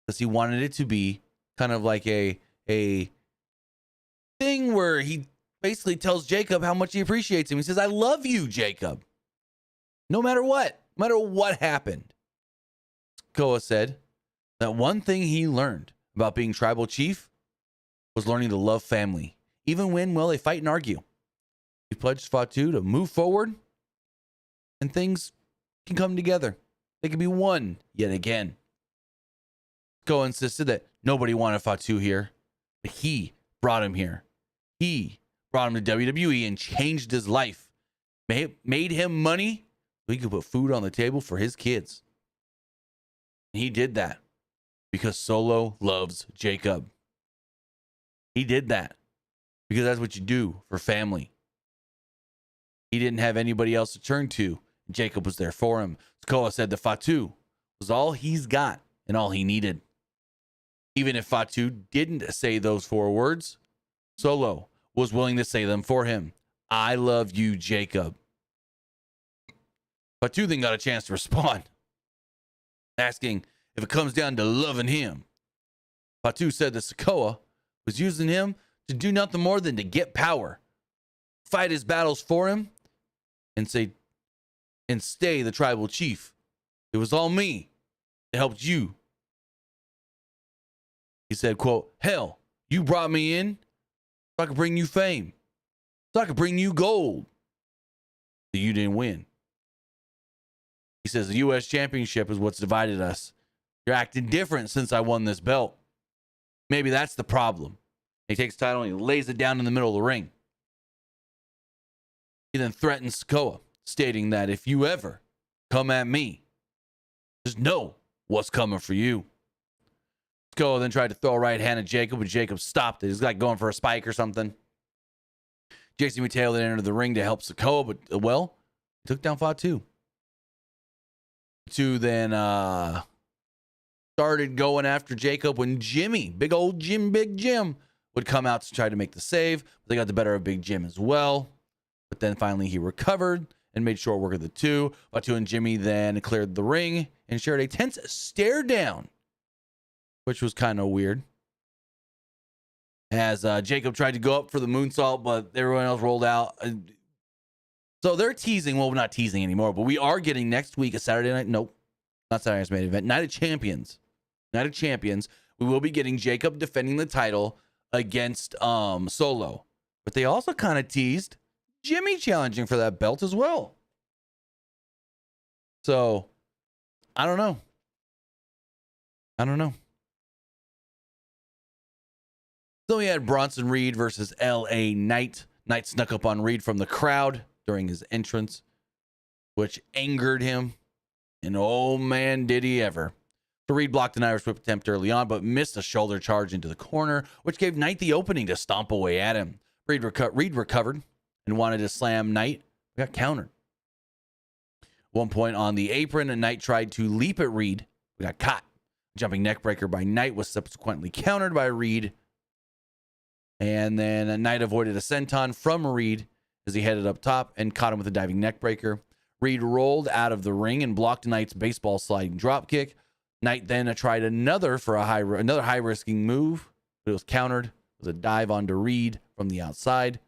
because he wanted it to be kind of like a thing where he basically tells Jacob how much he appreciates him. He says, I love you, Jacob. No matter what happened. Sikoa said that one thing he learned about being tribal chief was learning to love family, even when, well, they fight and argue. He pledged Fatu to move forward and things can come together. They can be one yet again. Sikoa insisted that nobody wanted Fatu here, but he brought him here. He brought him to WWE and changed his life. Made him money so he could put food on the table for his kids. And he did that because Solo loves Jacob. He did that because that's what you do for family. He didn't have anybody else to turn to. Jacob was there for him. Sikoa said that Fatu was all he's got and all he needed. Even if Fatu didn't say those 4 words, Solo was willing to say them for him. I love you, Jacob. Fatu then got a chance to respond, asking if it comes down to loving him, Fatu said that Sikoa was using him to do nothing more than to get power, fight his battles for him, and stay the tribal chief. It was all me that helped you. He said, quote, hell, you brought me in so I could bring you fame, so I could bring you gold. But you didn't win. He says the U.S. championship is what's divided us. You're acting different since I won this belt. Maybe that's the problem. He takes the title and he lays it down in the middle of the ring. He then threatens Sikoa, stating that if you ever come at me, just know what's coming for you. Sikoa then tried to throw a right hand at Jacob, but Jacob stopped it. He was like going for a spike or something. JC Mateo then entered the ring to help Sikoa, but he took down Fatu. Fatu then started going after Jacob when Jimmy, Big Jim, would come out to try to make the save. They got the better of Big Jim as well. But then finally he recovered and made short work of the two. Fatu and Jimmy then cleared the ring and shared a tense stare down, which was kind of weird. As Jacob tried to go up for the moonsault, but everyone else rolled out. So they're teasing. Well, we're not teasing anymore, but we are getting next week a Saturday night. Nope, not Saturday night's main event. Night of Champions. Night of Champions. We will be getting Jacob defending the title against Solo. But they also kind of teased Jimmy challenging for that belt as well. So, I don't know. So we had Bronson Reed versus L.A. Knight. Knight snuck up on Reed from the crowd during his entrance, which angered him. And oh man, did he ever. So Reed blocked an Irish whip attempt early on, but missed a shoulder charge into the corner, which gave Knight the opening to stomp away at him. Reed recovered and wanted to slam Knight. Got countered. One point on the apron, and Knight tried to leap at Reed. We got caught. Jumping neckbreaker by Knight was subsequently countered by Reed. And then Knight avoided a senton from Reed as he headed up top and caught him with a diving neckbreaker. Reed rolled out of the ring and blocked Knight's baseball sliding dropkick. Knight then tried another high-risking move, but it was countered. It was a dive onto Reed from the outside.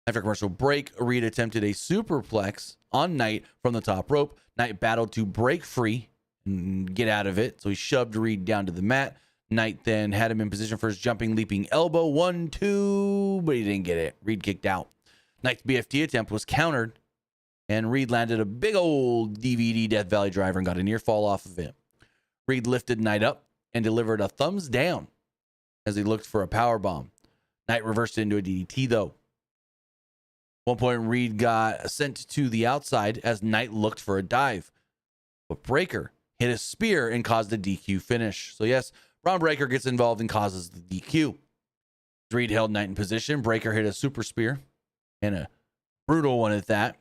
After a commercial break, Reed attempted a superplex on Knight from the top rope. Knight battled to break free and get out of it, so he shoved Reed down to the mat. Knight then had him in position for his jumping, leaping elbow. 1-2, but he didn't get it. Reed kicked out. Knight's BFT attempt was countered, and Reed landed a big old DVD Death Valley driver and got a near fall off of it. Reed lifted Knight up and delivered a thumbs down as he looked for a power bomb. Knight reversed it into a DDT, though. One point, Reed got sent to the outside as Knight looked for a dive. But Breaker hit a spear and caused a DQ finish. So yes, Braun Breaker gets involved and causes the DQ. Reed held Knight in position. Breaker hit a super spear and a brutal one at that.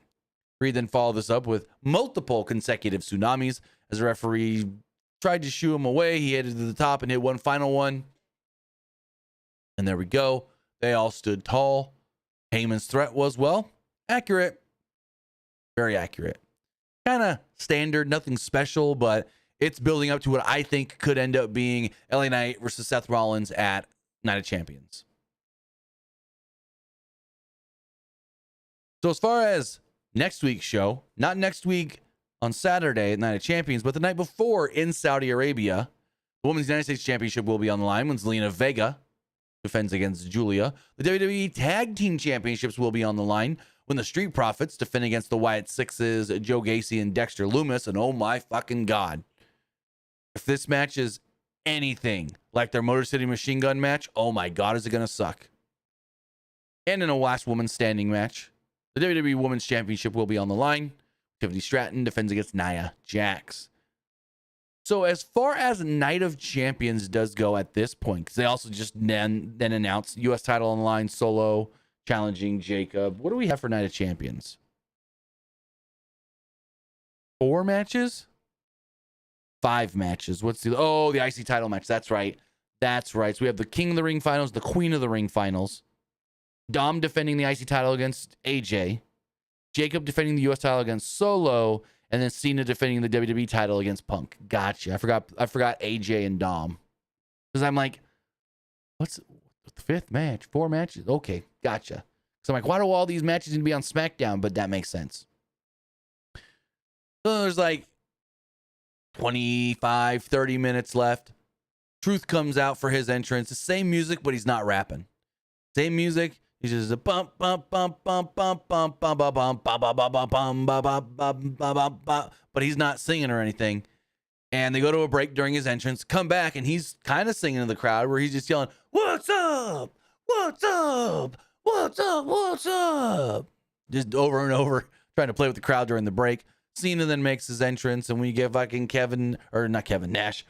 Reed then followed this up with multiple consecutive tsunamis as the referee tried to shoo him away. He headed to the top and hit one final one. And there we go. They all stood tall. Heyman's threat was, well, accurate. Very accurate. Kind of standard, nothing special, but it's building up to what I think could end up being LA Knight versus Seth Rollins at Night of Champions. So as far as next week's show, not next week on Saturday at Night of Champions, but the night before in Saudi Arabia, the Women's United States Championship will be on the line when Zelina Vega defends against Julia. The WWE Tag Team Championships will be on the line when the Street Profits defend against the Wyatt Sixes, Joe Gacy and Dexter Lumis. And oh my fucking God, if this match is anything like their Motor City Machine Gun match, oh my God, is it going to suck. And in a last woman standing match, the WWE Women's Championship will be on the line. Tiffany Stratton defends against Nia Jax. So as far as Night of Champions does go at this point, because they also just then announced U.S. title on the line, Solo challenging Jacob. What do we have for Night of Champions? 4 matches? 5 matches. What's the IC title match? That's right. That's right. So we have the King of the Ring finals, the Queen of the Ring finals. Dom defending the IC title against AJ. Jacob defending the U.S. title against Solo. And then Cena defending the WWE title against Punk. Gotcha. I forgot AJ and Dom. Because I'm like, what's the fifth match? 4 matches? Okay, gotcha. So I'm like, why do all these matches need to be on SmackDown? But that makes sense. So there's like 25, 30 minutes left. Truth comes out for his entrance. The same music, but he's not rapping. Same music. He's just a bump, bump, bump, bump, bump, bump, bump, bump, bump, bump, bump, bump, bump, bump, bump, bump, but he's not singing or anything. And they go to a break during his entrance, come back, and he's kind of singing to the crowd where he's just yelling, "What's up? What's up? What's up? What's up?" Just over and over, trying to play with the crowd during the break. Cena then makes his entrance, and we get fucking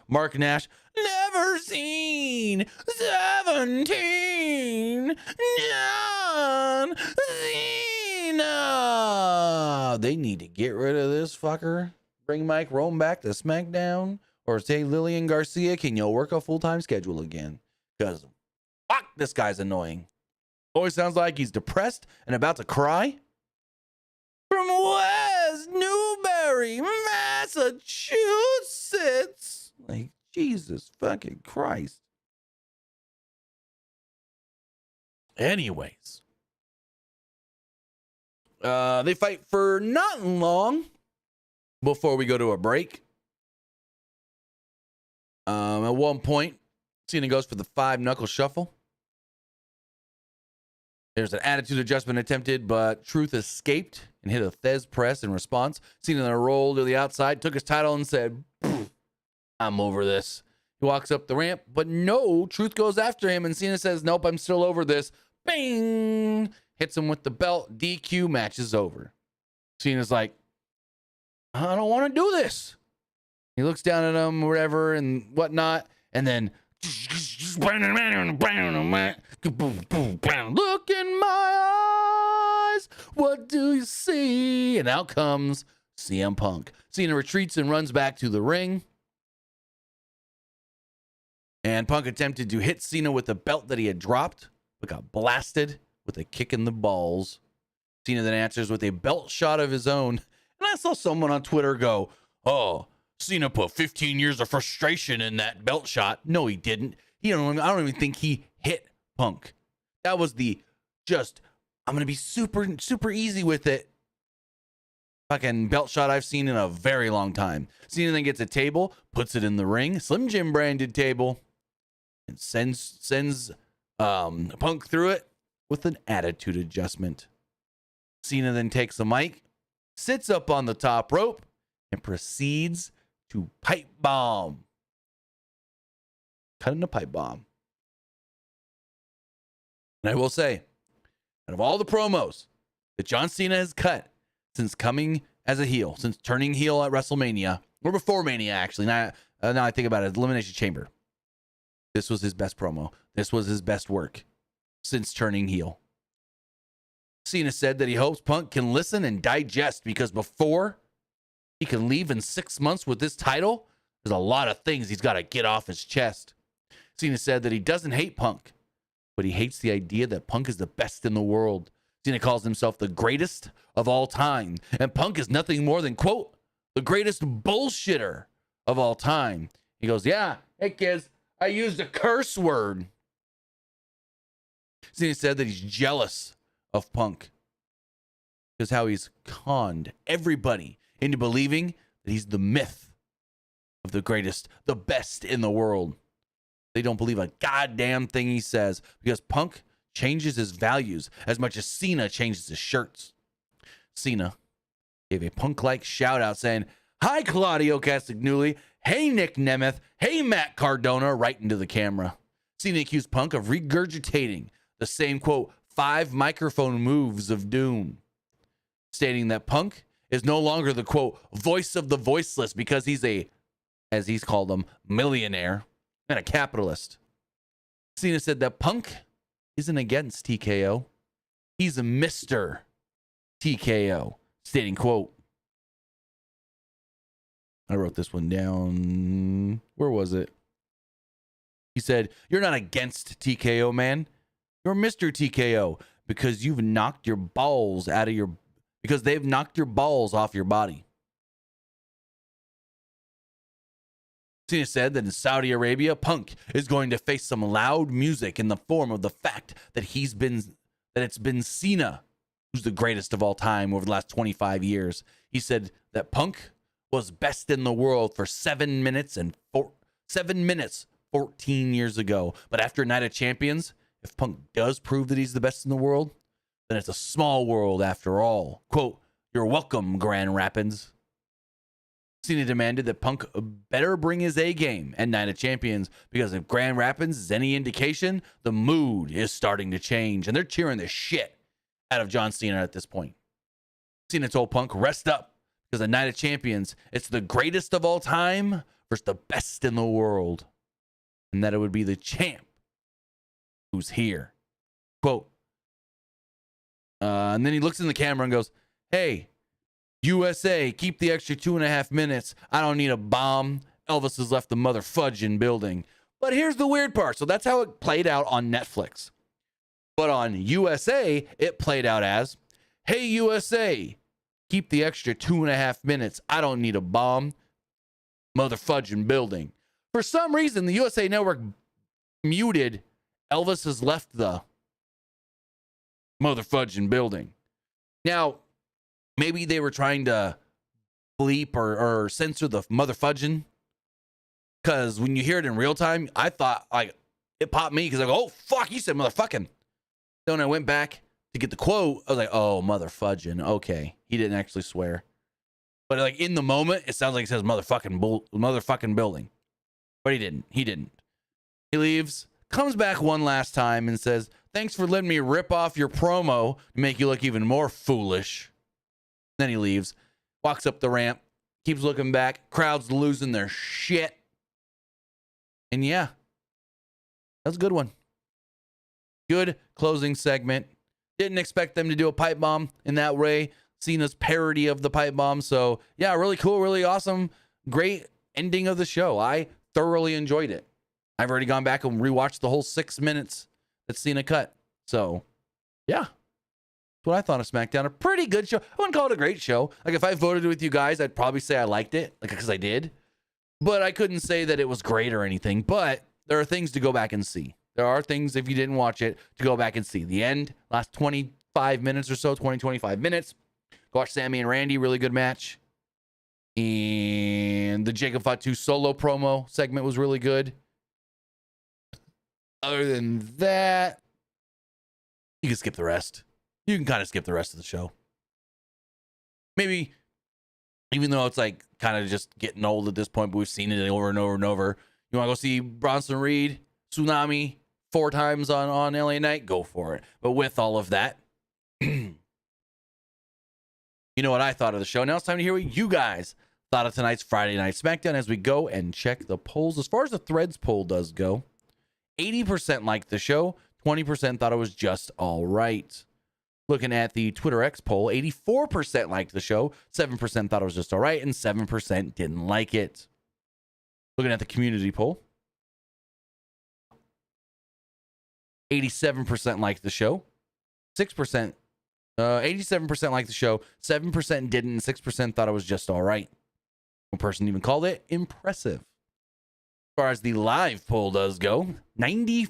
Mark Nash. Never seen 17 John Cena. They need to get rid of this fucker. Bring Mike Rome back to SmackDown, or say Lillian Garcia, can you work a full-time schedule again? Because fuck, this guy's annoying. Always sounds like he's depressed and about to cry. From West Newbury, Massachusetts. Like, Jesus fucking Christ. Anyways. They fight for not long before we go to a break. At one point, Cena goes for the 5-knuckle shuffle. There's an attitude adjustment attempted, but Truth escaped and hit a Thez press in response. Cena then rolled to the outside, took his title, and said, "I'm over this." He walks up the ramp, but no, Truth goes after him, and Cena says, "Nope, I'm still over this." Bing! Hits him with the belt. DQ, match is over. Cena's like, "I don't want to do this." He looks down at him, whatever, and whatnot, and then look in my eyes, what do you see? And out comes CM Punk. Cena retreats and runs back to the ring. And Punk attempted to hit Cena with the belt that he had dropped, but got blasted with a kick in the balls. Cena then answers with a belt shot of his own. And I saw someone on Twitter go, "Oh, Cena put 15 years of frustration in that belt shot." No, he didn't. I don't even think he hit Punk. That was the I'm going to be super, super easy with it fucking belt shot I've seen in a very long time. Cena then gets a table, puts it in the ring, Slim Jim branded table, and sends Punk through it with an attitude adjustment. Cena then takes the mic, sits up on the top rope, and proceeds to pipe bomb. Cutting a pipe bomb. And I will say, out of all the promos that John Cena has cut since coming as a heel, since turning heel at WrestleMania, or before Mania, actually, now I think about it, Elimination Chamber, this was his best promo. This was his best work since turning heel. Cena said that he hopes Punk can listen and digest, because before he can leave in 6 months with this title, there's a lot of things he's got to get off his chest. Cena said that he doesn't hate Punk, but he hates the idea that Punk is the best in the world. Cena calls himself the greatest of all time, and Punk is nothing more than, quote, the greatest bullshitter of all time. He goes, "Yeah, hey kids, I used a curse word." Cena said that he's jealous of Punk because how he's conned everybody into believing that he's the myth of the greatest, the best in the world. They don't believe a goddamn thing he says, because Punk changes his values as much as Cena changes his shirts. Cena gave a Punk-like shout-out saying, "Hi, Claudio Castagnoli. Hey, Nick Nemeth. Hey, Matt Cardona," right into the camera. Cena accused Punk of regurgitating the same, quote, 5 microphone moves of doom, stating that Punk is no longer the, quote, voice of the voiceless, because he's a, as he's called him, millionaire and a capitalist. Cena said that Punk isn't against TKO. He's a Mr. TKO, stating, quote, I wrote this one down. Where was it? He said, "You're not against TKO, man. You're Mr. TKO, because you've knocked your balls out of your, because they've knocked your balls off your body." Cena said that in Saudi Arabia, Punk is going to face some loud music in the form of the fact that it's been Cena who's the greatest of all time over the last 25 years. He said that Punk was best in the world for 7 minutes 14 years ago. But after Night of Champions, if Punk does prove that he's the best in the world, then it's a small world after all. Quote, "You're welcome, Grand Rapids." Cena demanded that Punk better bring his A game at Night of Champions, because if Grand Rapids is any indication, the mood is starting to change, and they're cheering the shit out of John Cena at this point. Cena told Punk, "Rest up, because at Night of Champions, it's the greatest of all time versus the best in the world, and that it would be the champ who's here." Quote, and then he looks in the camera and goes, "Hey, USA, keep the extra 2.5 minutes. I don't need a bomb. Elvis has left the mother fudging building." But here's the weird part. So that's how it played out on Netflix. But on USA, it played out as, "Hey, USA, keep the extra 2.5 minutes. I don't need a bomb. Mother fudging building." For some reason, the USA Network muted "Elvis has left the mother fudging building." Now, maybe they were trying to bleep or censor the mother fudging, because when you hear it in real time, I thought, like, it popped me because I go, "Oh, fuck, you said motherfucking." Then when I went back to get the quote, I was like, "Oh, mother fudging. Okay." He didn't actually swear. But like in the moment, it sounds like it says motherfucking building. But he didn't. He leaves, comes back one last time and says, "Thanks for letting me rip off your promo to make you look even more foolish." Then he leaves, walks up the ramp, keeps looking back. Crowd's losing their shit. And yeah, that was a good one. Good closing segment. Didn't expect them to do a pipe bomb in that way. Cena's parody of the pipe bomb. So yeah, really cool, really awesome. Great ending of the show. I thoroughly enjoyed it. I've already gone back and rewatched the whole 6 minutes that Cena cut. So yeah. What I thought of Smackdown. A pretty good show. I wouldn't call it a great show. Like, if I voted with you guys, I'd probably say I liked it, like, because I did. But I couldn't say that it was great or anything. But there are things to go back and see. There are things, if you didn't watch it, to go back and see. The end, last 25 minutes or so, 25 minutes. Go watch Sammy and Randy, really good match. And the Jacob Fatu solo promo segment was really good. Other than that, you can skip the rest. You can kind of skip the rest of the show. Maybe, even though it's like kind of just getting old at this point, but we've seen it over and over and over. You want to go see Bronson Reed, Tsunami 4 times on LA Knight? Go for it. But with all of that, you know what I thought of the show. Now it's time to hear what you guys thought of tonight's Friday Night Smackdown as we go and check the polls. As far as the Threads poll does go, 80% liked the show, 20% thought it was just all right. Looking at the Twitter X poll, 84% liked the show, 7% thought it was just all right, and 7% didn't like it. Looking at the community poll, 87% liked the show, 87% liked the show, 7% didn't, and 6% thought it was just all right. One person even called it impressive. As far as the live poll does go, 94%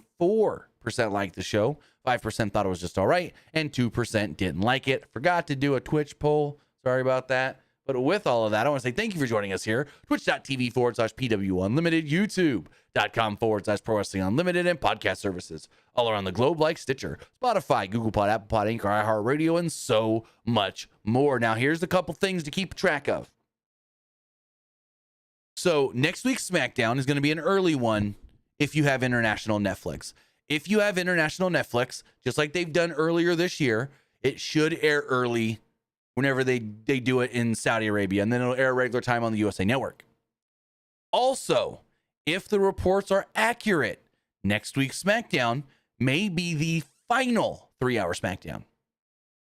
liked the show, 5% thought it was just all right, and 2% didn't like it. Forgot to do a Twitch poll. Sorry about that. But with all of that, I want to say thank you for joining us here. Twitch.tv/PWU Unlimited, YouTube.com/Pro Wrestling Unlimited, and podcast services all around the globe like Stitcher, Spotify, Google Pod, Apple Pod, Anchor, iHeartRadio, and so much more. Now, here's a couple things to keep track of. So next week's SmackDown is going to be an early one if you have international Netflix. If you have international Netflix, just like they've done earlier this year, it should air early whenever they do it in Saudi Arabia, and then it'll air regular time on the USA Network. Also, if the reports are accurate, next week's SmackDown may be the final 3-hour SmackDown.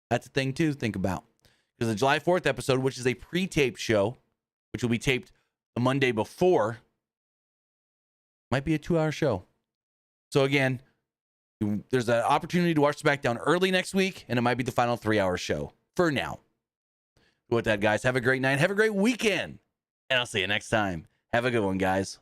That's a thing to think about. Because the July 4th episode, which is a pre-taped show, which will be taped the Monday before, might be a 2-hour show. So again, there's an opportunity to watch SmackDown early next week, and it might be the final 3-hour show for now. With that, guys, have a great night. Have a great weekend. And I'll see you next time. Have a good one, guys.